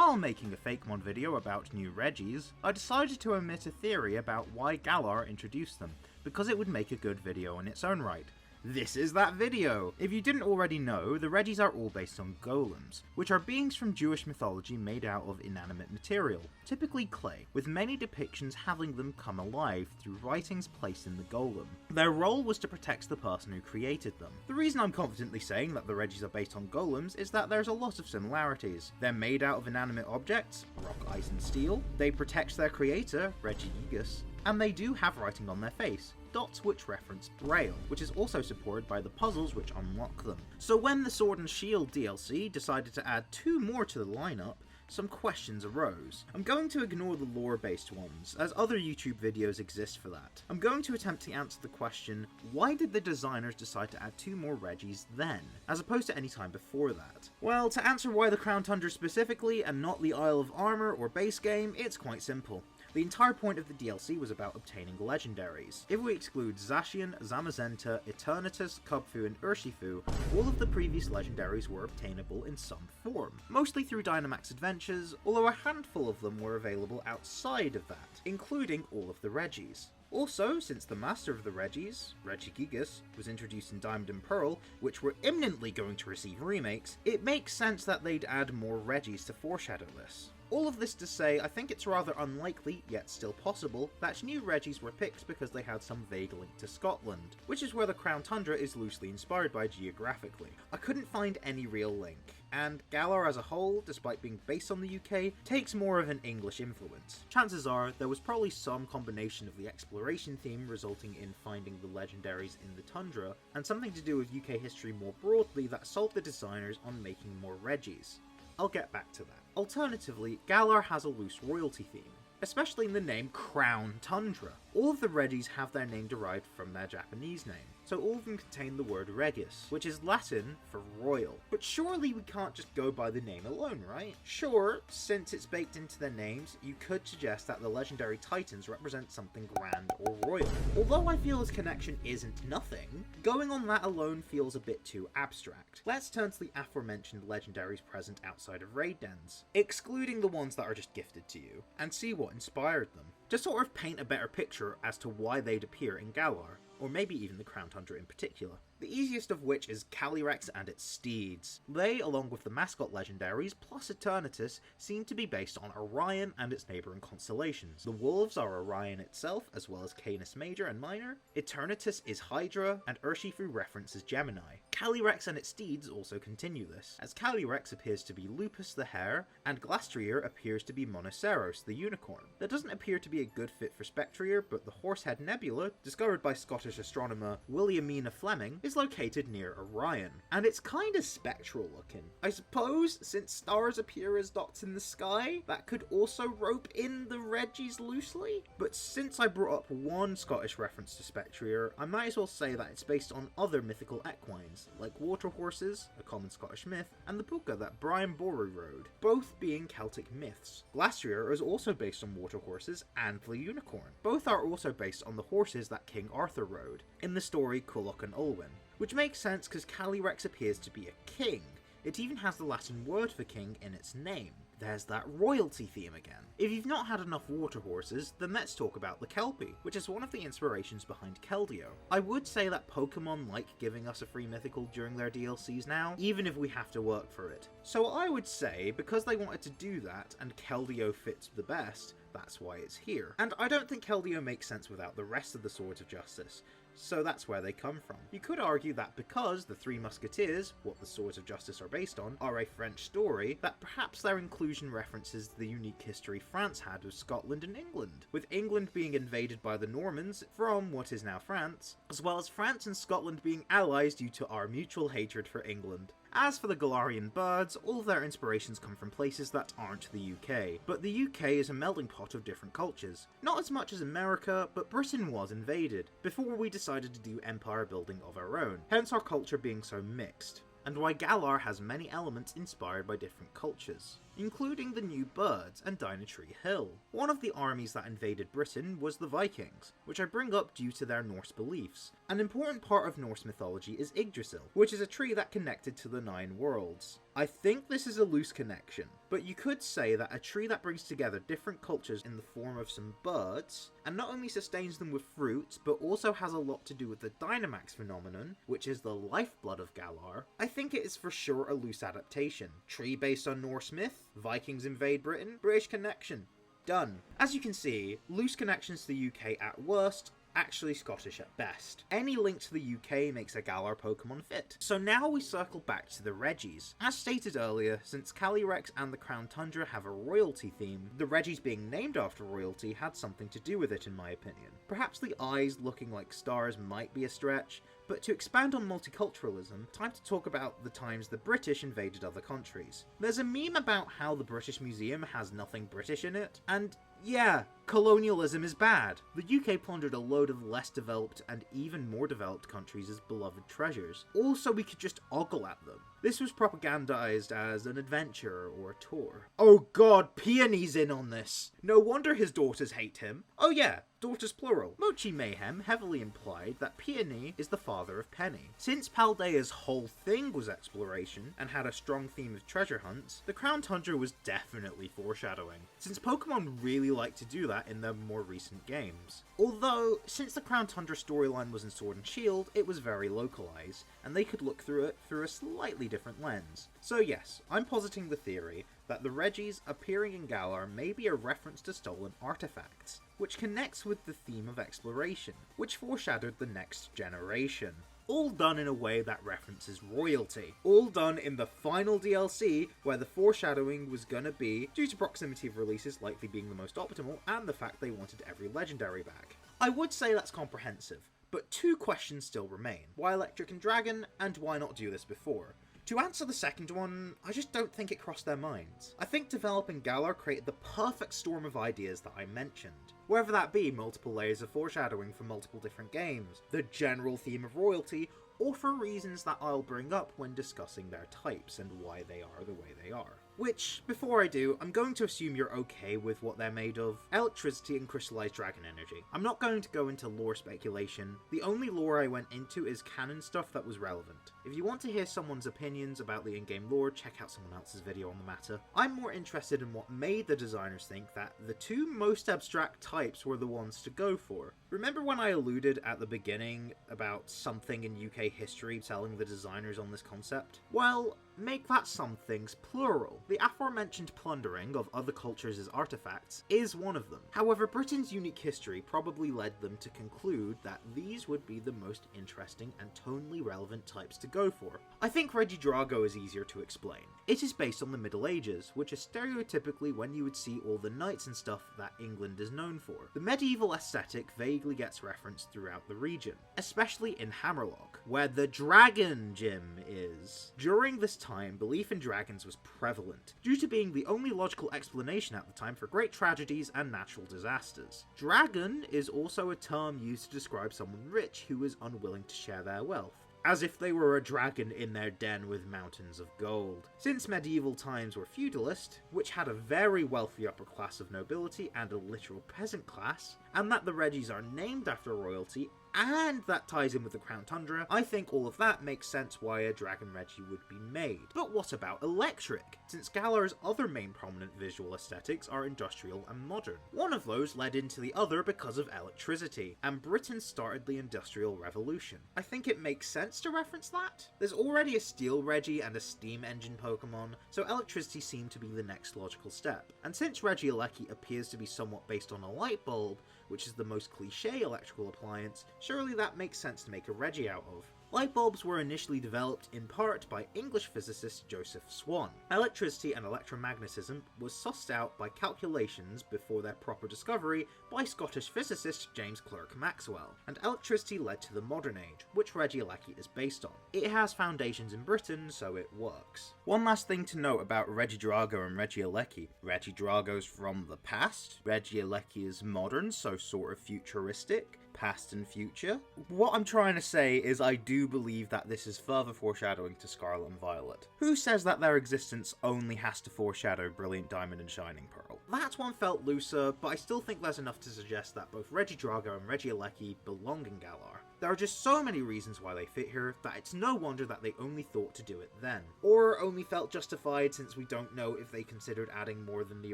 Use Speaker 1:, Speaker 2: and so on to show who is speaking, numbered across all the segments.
Speaker 1: While making a Fakemon video about new Reggies, I decided to omit a theory about why Galar introduced them, because it would make a good video in its own right. This is that video! If you didn't already know, the Reggies are all based on golems, which are beings from Jewish mythology made out of inanimate material, typically clay, with many depictions having them come alive through writings placed in the golem. Their role was to protect the person who created them. The reason I'm confidently saying that the Reggies are based on golems is that there's a lot of similarities. They're made out of inanimate objects, rock, ice and steel, they protect their creator, Regigigas, and they do have writing on their face. Dots which reference Braille, which is also supported by the puzzles which unlock them. So when the Sword and Shield DLC decided to add 2 more to the lineup, some questions arose. I'm going to ignore the lore-based ones, as other YouTube videos exist for that. I'm going to attempt to answer the question, why did the designers decide to add 2 more Reggies then, as opposed to any time before that? Well, to answer why the Crown Tundra specifically, and not the Isle of Armor or base game, it's quite simple. The entire point of the DLC was about obtaining legendaries. If we exclude Zacian, Zamazenta, Eternatus, Kubfu and Urshifu, all of the previous legendaries were obtainable in some form, mostly through Dynamax adventures, although a handful of them were available outside of that, including all of the Reggies. Also, since the master of the Reggies, Regigigas, was introduced in Diamond and Pearl, which were imminently going to receive remakes, it makes sense that they'd add more Reggies to foreshadow this. All of this to say, I think it's rather unlikely, yet still possible, that new Reggies were picked because they had some vague link to Scotland, which is where the Crown Tundra is loosely inspired by geographically. I couldn't find any real link, and Galar as a whole, despite being based on the UK, takes more of an English influence. Chances are, there was probably some combination of the exploration theme resulting in finding the legendaries in the Tundra, and something to do with UK history more broadly that sold the designers on making more Reggies. I'll get back to that. Alternatively, Galar has a loose royalty theme, especially in the name Crown Tundra. All of the Reggies have their name derived from their Japanese name, so all of them contain the word Regis, which is Latin for royal. But surely we can't just go by the name alone, right? Sure, since it's baked into their names, you could suggest that the legendary titans represent something grand or royal. Although I feel this connection isn't nothing, going on that alone feels a bit too abstract. Let's turn to the aforementioned legendaries present outside of raid dens, excluding the ones that are just gifted to you, and see what inspired them, to sort of paint a better picture as to why they'd appear in Galar, or maybe even the Crown Tundra in particular. The easiest of which is Calyrex and its steeds. They, along with the mascot legendaries plus Eternatus, seem to be based on Orion and its neighbouring constellations. The wolves are Orion itself, as well as Canis Major and Minor, Eternatus is Hydra, and Urshifu references Gemini. Calyrex and its steeds also continue this, as Calyrex appears to be Lupus the hare, and Glastrier appears to be Monoceros the unicorn. That doesn't appear to be a good fit for Spectrier, but the Horsehead Nebula, discovered by Scottish astronomer Williamina Fleming, is located near Orion, and it's kinda spectral looking. I suppose, since stars appear as dots in the sky, that could also rope in the Reggies loosely? But since I brought up one Scottish reference to Spectrier, I might as well say that it's based on other mythical equines, like water horses, a common Scottish myth, and the puka that Brian Boru rode, both being Celtic myths. Glastrier is also based on water horses and the unicorn. Both are also based on the horses that King Arthur rode, in the story Culloch and Olwen. Which makes sense because Calyrex appears to be a king. It even has the Latin word for king in its name. There's that royalty theme again. If you've not had enough water horses, then let's talk about the Kelpie, which is one of the inspirations behind Keldeo. I would say that Pokemon like giving us a free mythical during their DLCs now, even if we have to work for it. So I would say, because they wanted to do that, and Keldeo fits the best, that's why it's here. And I don't think Keldeo makes sense without the rest of the Swords of Justice, so that's where they come from. You could argue that because the Three Musketeers, what the Swords of Justice are based on, are a French story, that perhaps their inclusion references the unique history France had with Scotland and England, with England being invaded by the Normans from what is now France, as well as France and Scotland being allies due to our mutual hatred for England. As for the Galarian birds, all of their inspirations come from places that aren't the UK, but the UK is a melting pot of different cultures. Not as much as America, but Britain was invaded, before we decided to do empire building of our own, hence our culture being so mixed, and why Galar has many elements inspired by different cultures. including the new birds and Dynatree Hill. One of the armies that invaded Britain was the Vikings, which I bring up due to their Norse beliefs. An important part of Norse mythology is Yggdrasil, which is a tree that connected to the 9 worlds. I think this is a loose connection, but you could say that a tree that brings together different cultures in the form of some birds, and not only sustains them with fruit, but also has a lot to do with the Dynamax phenomenon, which is the lifeblood of Galar. I think it is for sure a loose adaptation. Tree based on Norse myth, Vikings invade Britain, British connection. Done. As you can see, loose connections to the UK at worst, actually Scottish at best. Any link to the UK makes a Galar Pokemon fit. So now we circle back to the Regis. As stated earlier, since Calyrex and the Crown Tundra have a royalty theme, the Regis being named after royalty had something to do with it in my opinion. Perhaps the eyes looking like stars might be a stretch, but to expand on multiculturalism, time to talk about the times the British invaded other countries. There's a meme about how the British Museum has nothing British in it, and yeah, colonialism is bad. The UK plundered a load of less developed and even more developed countries as beloved treasures. Also, we could just ogle at them. This was propagandized as an adventure or a tour. Oh god, Peony's in on this! No wonder his daughters hate him. Oh yeah, daughters plural. Mochi Mayhem heavily implied that Peony is the father of Penny. Since Paldea's whole thing was exploration, and had a strong theme of treasure hunts, the Crown Tundra was definitely foreshadowing, since Pokemon really like to do that in their more recent games. Although, since the Crown Tundra storyline was in Sword and Shield, it was very localized, and they could look through it through a slightly different lens. So yes, I'm positing the theory that the Regis appearing in Galar may be a reference to stolen artifacts, which connects with the theme of exploration, which foreshadowed the next generation. All done in a way that references royalty. All done in the final DLC, where the foreshadowing was gonna be due to proximity of releases likely being the most optimal, and the fact they wanted every legendary back. I would say that's comprehensive, but 2 questions still remain. Why Electric and Dragon, and why not do this before? To answer the second one, I just don't think it crossed their minds. I think developing Galar created the perfect storm of ideas that I mentioned. Whether that be multiple layers of foreshadowing for multiple different games, the general theme of royalty, or for reasons that I'll bring up when discussing their types and why they are the way they are. Which, before I do, I'm going to assume you're okay with what they're made of. Electricity and crystallized dragon energy. I'm not going to go into lore speculation. The only lore I went into is canon stuff that was relevant. If you want to hear someone's opinions about the in-game lore, check out someone else's video on the matter. I'm more interested in what made the designers think that the 2 most abstract types were the ones to go for. Remember when I alluded at the beginning about something in UK history telling the designers on this concept? Well, make that somethings plural. The aforementioned plundering of other cultures' artifacts is one of them. However, Britain's unique history probably led them to conclude that these would be the most interesting and tonally relevant types to go for. I think RegiDrago is easier to explain. It is based on the Middle Ages, which is stereotypically when you would see all the knights and stuff that England is known for. The medieval aesthetic vaguely gets referenced throughout the region, especially in Hammerlock, where the Dragon Gym is. During this time, belief in dragons was prevalent, due to being the only logical explanation at the time for great tragedies and natural disasters. Dragon is also a term used to describe someone rich who is unwilling to share their wealth, as if they were a dragon in their den with mountains of gold. Since medieval times were feudalist, which had a very wealthy upper class of nobility and a literal peasant class, and that the Regis are named after royalty, and that ties in with the Crown Tundra, I think all of that makes sense why a Dragon Regi would be made. But what about electric? Since Galar's other main prominent visual aesthetics are industrial and modern. One of those led into the other because of electricity, and Britain started the Industrial Revolution. I think it makes sense to reference that. There's already a Steel Regi and a Steam Engine Pokemon, so electricity seemed to be the next logical step. And since RegiEleki appears to be somewhat based on a light bulb, which is the most cliche electrical appliance, surely that makes sense to make a Regi out of. Light bulbs were initially developed in part by English physicist Joseph Swan. Electricity and electromagnetism was sussed out by calculations before their proper discovery by Scottish physicist James Clerk Maxwell, and electricity led to the modern age, which RegiEleki is based on. It has foundations in Britain, so it works. One last thing to note about RegiDrago and RegiEleki. RegiDrago's from the past, RegiEleki is modern, so sort of futuristic. past and future. What I'm trying to say is I do believe that this is further foreshadowing to Scarlet and Violet. Who says that their existence only has to foreshadow Brilliant Diamond and Shining Pearl? That one felt looser, but I still think there's enough to suggest that both RegiDrago and RegiEleki belong in Galar. There are just so many reasons why they fit here that it's no wonder that they only thought to do it then. Or only felt justified since we don't know if they considered adding more than the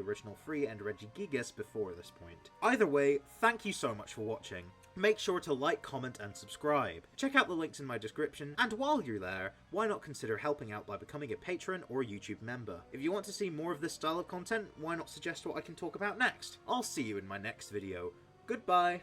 Speaker 1: original 3 and Regigigas before this point. Either way, thank you so much for watching. Make sure to like, comment and subscribe. Check out the links in my description, and while you're there, why not consider helping out by becoming a patron or YouTube member. If you want to see more of this style of content, why not suggest what I can talk about next? I'll see you in my next video. Goodbye!